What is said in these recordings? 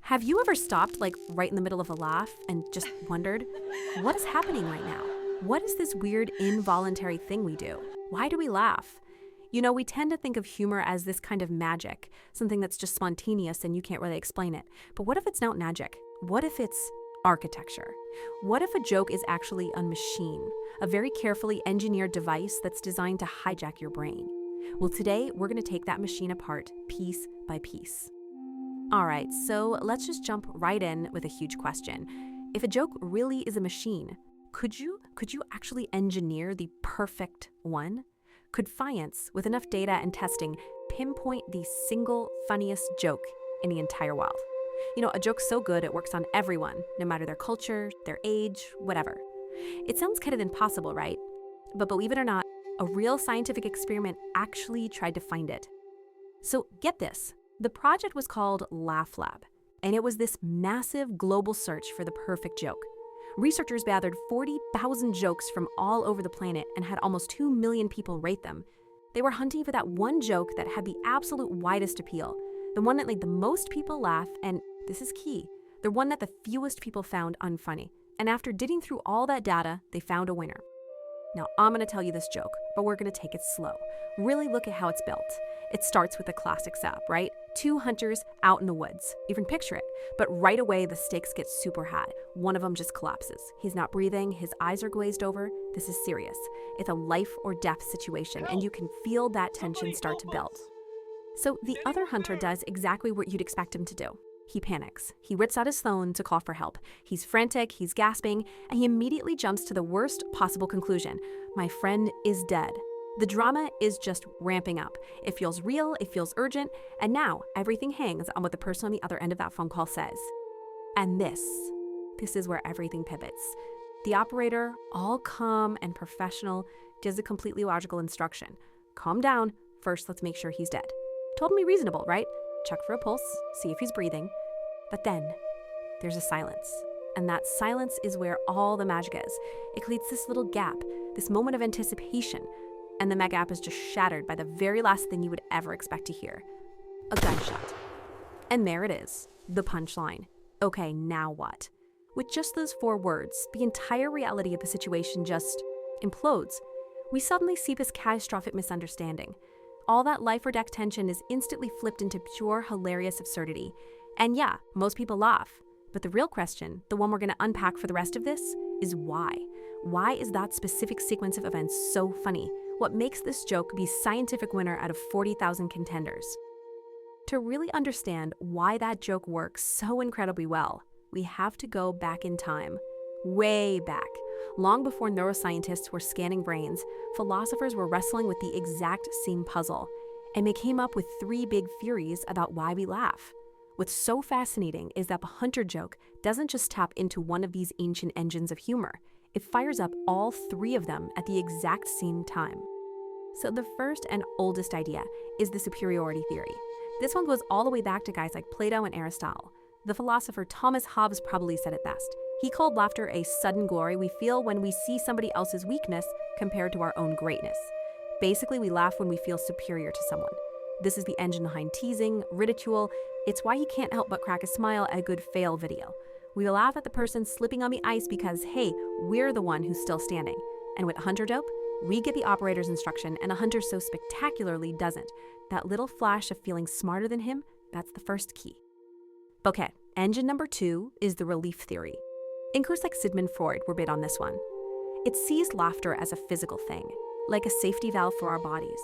Have you ever stopped right in the middle of a laugh and just wondered, what is happening right now? What is this weird involuntary thing we do? Why do we laugh? We tend to think of humor as this kind of magic, something that's just spontaneous and you can't really explain it. But what if it's not magic? What if it's architecture? What if a joke is actually a machine, a very carefully engineered device that's designed to hijack your brain? Well, today we're going to take that machine apart piece by piece. All right, so let's just jump right in with a huge question. If a joke really is a machine, could you actually engineer the perfect one? Could science, with enough data and testing, pinpoint the single funniest joke in the entire world? A joke so good it works on everyone, no matter their culture, their age, whatever. It sounds kind of impossible, right? But believe it or not, a real scientific experiment actually tried to find it. So get this. The project was called Laugh Lab, and it was this massive global search for the perfect joke. Researchers gathered 40,000 jokes from all over the planet and had almost 2 million people rate them. They were hunting for that one joke that had the absolute widest appeal, the one that made the most people laugh, and this is key, the one that the fewest people found unfunny. And after digging through all that data, they found a winner. Now, I'm going to tell you this joke, but we're going to take it slow. Really look at how it's built. It starts with the classic setup, right? 2 hunters out in the woods. You can picture it. But right away, the stakes get super high. One of them just collapses. He's not breathing. His eyes are glazed over. This is serious. It's a life or death situation, and you can feel that tension start to build. So the other hunter does exactly what you'd expect him to do. He panics. He whips out his phone to call for help. He's frantic, he's gasping, and he immediately jumps to the worst possible conclusion. My friend is dead. The drama is just ramping up. It feels real, it feels urgent, and now everything hangs on what the person on the other end of that phone call says. And this is where everything pivots. The operator, all calm and professional, gives a completely logical instruction. Calm down. First, let's make sure he's dead. Totally reasonable, right? Check for a pulse, see if he's breathing. But then there's a silence. And that silence is where all the magic is. It creates this little gap, this moment of anticipation. And then that gap is just shattered by the very last thing you would ever expect to hear. A gunshot. And there it is, the punchline. Okay, now what? With just those 4 words, the entire reality of the situation just implodes. We suddenly see this catastrophic misunderstanding. All that life or death tension is instantly flipped into pure, hilarious absurdity. And yeah, most people laugh. But the real question, the one we're going to unpack for the rest of this, is why? Why is that specific sequence of events so funny? What makes this joke be scientific winner out of 40,000 contenders? To really understand why that joke works so incredibly well, we have to go back in time. Way back. Long before neuroscientists were scanning brains, philosophers were wrestling with the exact same puzzle, and they came up with 3 big theories about why we laugh. What's so fascinating is that the hunter joke doesn't just tap into one of these ancient engines of humor, it fires up all 3 of them at the exact same time. So the first and oldest idea is the superiority theory. This one goes all the way back to guys like Plato and Aristotle. The philosopher Thomas Hobbes probably said it best. He called laughter a sudden glory we feel when we see somebody else's weakness compared to our own greatness. Basically, we laugh when we feel superior to someone. This is the engine behind teasing, ridicule. It's why you can't help but crack a smile at a good fail video. We laugh at the person slipping on the ice because, hey, we're the one who's still standing. And with hunter dope, we get the operator's instruction, and a hunter so spectacularly doesn't. That little flash of feeling smarter than him, that's the first key. Okay, engine number 2 is the relief theory. Thinkers like Sigmund Freud were big on this one. It sees laughter as a physical thing, like a safety valve for our bodies.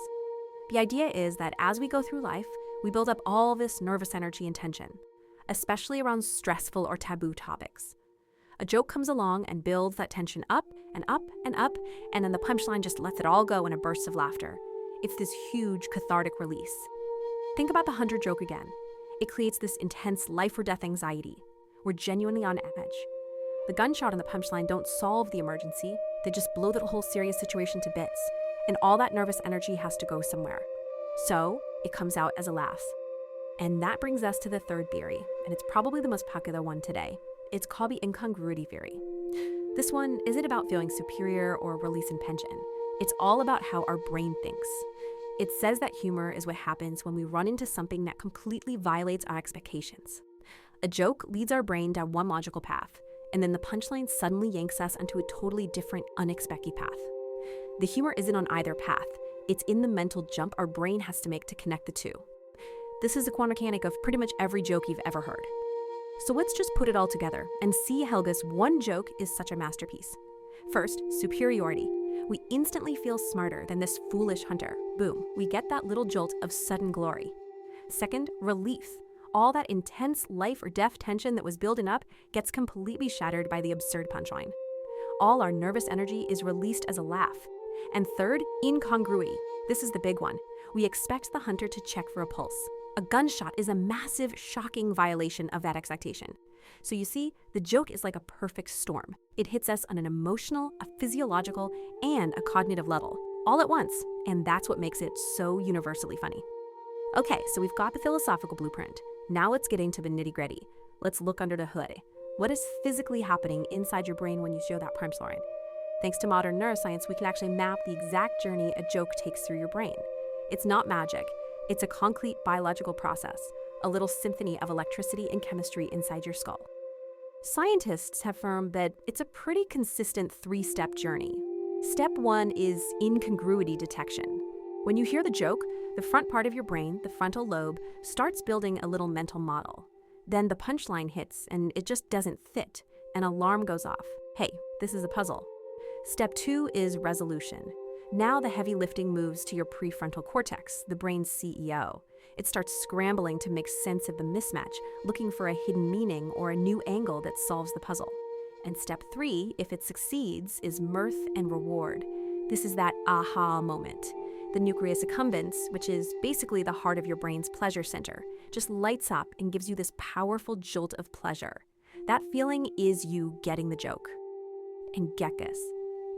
The idea is that as we go through life, we build up all this nervous energy and tension, especially around stressful or taboo topics. A joke comes along and builds that tension up and up and up, and then the punchline just lets it all go in a burst of laughter. It's this huge cathartic release. Think about the hunter joke again. It creates this intense life or death anxiety. We're genuinely on edge. The gunshot and the punchline don't solve the emergency, they just blow the whole serious situation to bits, and all that nervous energy has to go somewhere. So, it comes out as a laugh. And that brings us to the third theory, and it's probably the most popular one today. It's called the incongruity theory. This one isn't about feeling superior or release in tension. It's all about how our brain thinks. It says that humor is what happens when we run into something that completely violates our expectations. A joke leads our brain down one logical path, and then the punchline suddenly yanks us onto a totally different, unexpected path. The humor isn't on either path. It's in the mental jump our brain has to make to connect the two. This is the quantum mechanic of pretty much every joke you've ever heard. So let's just put it all together and see how this one joke is such a masterpiece. First, superiority. We instantly feel smarter than this foolish hunter. Boom, we get that little jolt of sudden glory. Second, relief. All that intense life or death tension that was building up gets completely shattered by the absurd punchline. All our nervous energy is released as a laugh. And third, incongruity. This is the big one. We expect the hunter to check for a pulse. A gunshot is a massive, shocking violation of that expectation. So you see, the joke is like a perfect storm. It hits us on an emotional, a physiological, and a cognitive level, all at once, and that's what makes it so universally funny. Okay, so we've got the philosophical blueprint. Now let's get into the nitty-gritty. Let's look under the hood. What is physically happening inside your brain when you show that punchline? Thanks to modern neuroscience, we can actually map the exact journey a joke takes through your brain. It's not magic. It's a concrete biological process, a little symphony of electricity and chemistry inside your skull. Scientists have affirmed that it's a pretty consistent three-step journey. Step 1 is incongruity detection. When you hear the joke, the front part of your brain, the frontal lobe, starts building a little mental model. Then the punchline hits and it just doesn't fit. An alarm goes off. Hey, this is a puzzle. Step 2 is resolution. Now the heavy lifting moves to your prefrontal cortex, the brain's CEO. It starts scrambling to make sense of the mismatch, looking for a hidden meaning or a new angle that solves the puzzle. And step 3, if it succeeds, is mirth and reward. This is that aha moment. The nucleus accumbens, which is basically the heart of your brain's pleasure center, just lights up and gives you this powerful jolt of pleasure. That feeling is you getting the joke. And get this,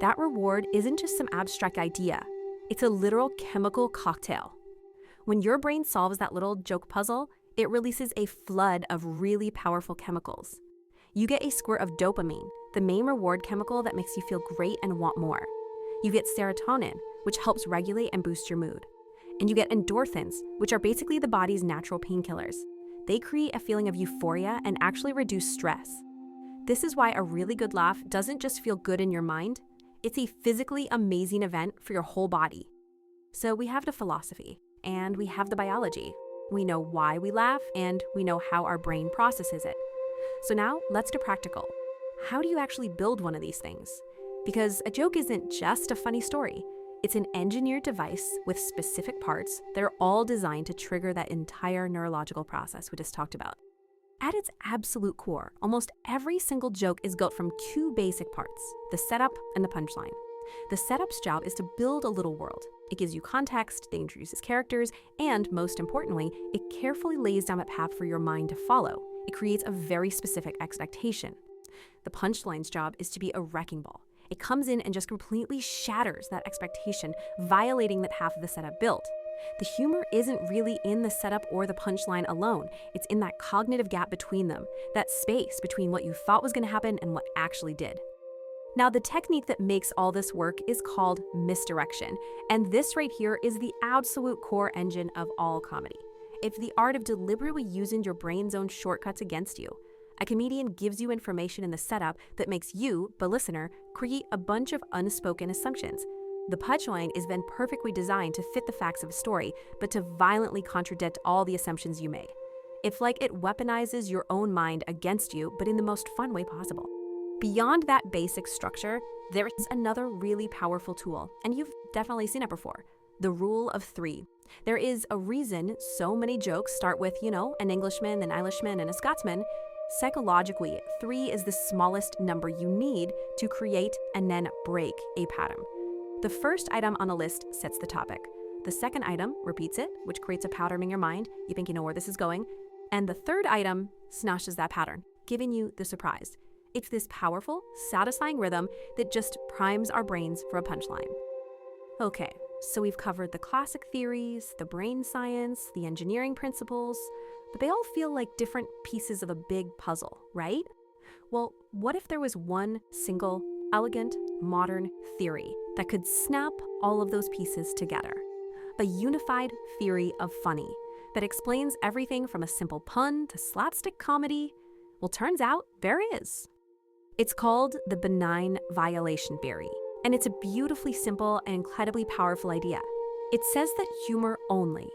that reward isn't just some abstract idea. It's a literal chemical cocktail. When your brain solves that little joke puzzle, it releases a flood of really powerful chemicals. You get a squirt of dopamine, the main reward chemical that makes you feel great and want more. You get serotonin, which helps regulate and boost your mood. And you get endorphins, which are basically the body's natural painkillers. They create a feeling of euphoria and actually reduce stress. This is why a really good laugh doesn't just feel good in your mind, it's a physically amazing event for your whole body. So we have the philosophy, and we have the biology. We know why we laugh, and we know how our brain processes it. So now, let's do practical. How do you actually build one of these things? Because a joke isn't just a funny story. It's an engineered device with specific parts that are all designed to trigger that entire neurological process we just talked about. At its absolute core, almost every single joke is built from two basic parts, the setup and the punchline. The setup's job is to build a little world. It gives you context, it introduces characters, and most importantly, it carefully lays down a path for your mind to follow. It creates a very specific expectation. The punchline's job is to be a wrecking ball. It comes in and just completely shatters that expectation, violating that half of the setup built. The humor isn't really in the setup or the punchline alone. It's in that cognitive gap between them, that space between what you thought was going to happen and what actually did. Now, the technique that makes all this work is called misdirection, and this right here is the absolute core engine of all comedy. It's the art of deliberately using your brain's own shortcuts against you. A comedian gives you information in the setup that makes you, the listener, create a bunch of unspoken assumptions. The punchline is then perfectly designed to fit the facts of a story, but to violently contradict all the assumptions you made. It's like it weaponizes your own mind against you, but in the most fun way possible. Beyond that basic structure, there is another really powerful tool, and you've definitely seen it before, the rule of 3. There is a reason so many jokes start with, an Englishman, an Irishman, and a Scotsman. Psychologically, 3 is the smallest number you need to create and then break a pattern. The first item on a list sets the topic. The second item repeats it, which creates a pattern in your mind. You think you know where this is going. And the third item smashes that pattern, giving you the surprise. It's this powerful, satisfying rhythm that just primes our brains for a punchline. Okay, so we've covered the classic theories, the brain science, the engineering principles, but they all feel like different pieces of a big puzzle, right? Well, what if there was one single, elegant, modern theory that could snap all of those pieces together? A unified theory of funny, that explains everything from a simple pun to slapstick comedy? Well, turns out there is. It's called the benign violation theory, and it's a beautifully simple and incredibly powerful idea. It says that humor only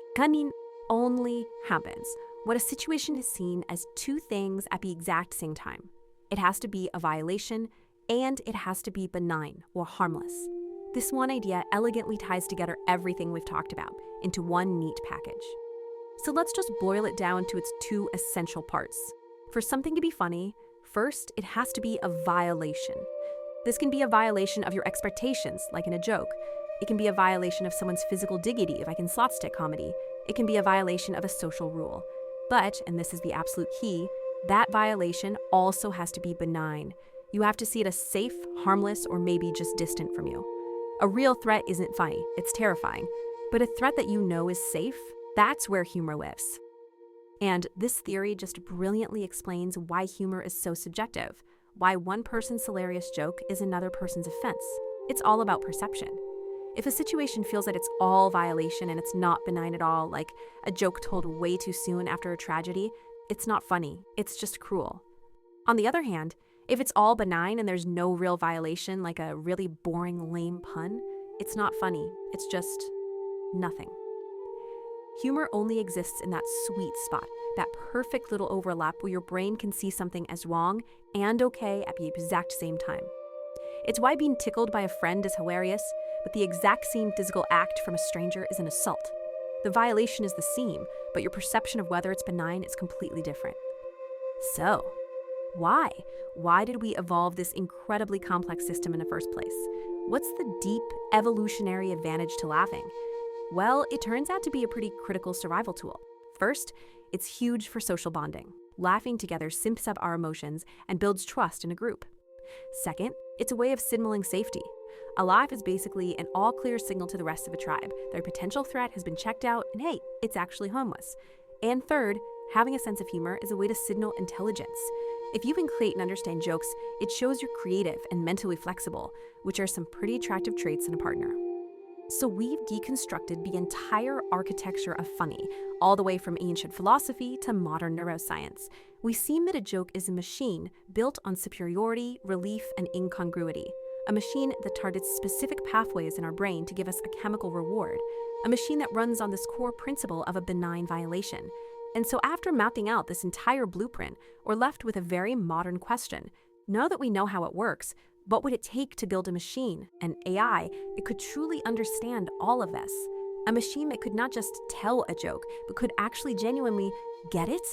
happens when a situation is seen as two things at the exact same time. It has to be a violation, and it has to be benign or harmless. This one idea elegantly ties together everything we've talked about into one neat package. So let's just boil it down to its two essential parts. For something to be funny, first, it has to be a violation. This can be a violation of your expectations, like in a joke. It can be a violation of someone's physical dignity, like in slapstick comedy. It can be a violation of a social rule. But, and this is the absolute key, that violation also has to be benign. You have to see it as safe, harmless, or maybe just distant from you. A real threat isn't funny, it's terrifying. But a threat that you know is safe, that's where humor lives. And this theory just brilliantly explains why humor is so subjective, why one person's hilarious joke is another person's offense. It's all about perception. If a situation feels that it's all violation and it's not benign at all, like a joke told way too soon after a tragedy, it's not funny, it's just cruel. On the other hand, if it's all benign and there's no real violation, like a really boring, lame pun, it's not funny, it's just nothing. Humor only exists in that sweet spot, that perfect little overlap where your brain can see something as wrong and okay at the exact same time. It's why being tickled by a friend is hilarious, but the exact same physical act from a stranger is an assault. The violation is the same, but your perception of whether it's benign is completely different. So, why? Why did we evolve this incredibly complex system in the first place? What's the deep evolutionary advantage to laughing? Well, it turns out to be a pretty critical survival tool. First, it's huge for social bonding. Laughing together simps up our emotions and builds trust in a group. Second, it's a way of signaling safety. A laugh is basically an all-clear signal to the rest of a tribe. Their potential threat has been checked out, and hey, it's actually harmless. And third, having a sense of humor is a way to signal intelligence. If you can create and understand jokes, it shows you're creative and mentally flexible, which are some pretty attractive traits in a partner. So we've deconstructed the entire architecture of funny, all the way from ancient philosophy to modern neuroscience. We see that a joke is a machine built on superiority, relief, and incongruity. A machine that targets specific pathways in our brain to give us a chemical reward. A machine that runs on this core principle of a benign violation. And so after mapping out this entire blueprint, we're left with a very modern question. Now that we know how it works, what would it take to build a machine, an AI, that could truly understand all of this? A machine that could not just tell a joke, but could actually genuinely get it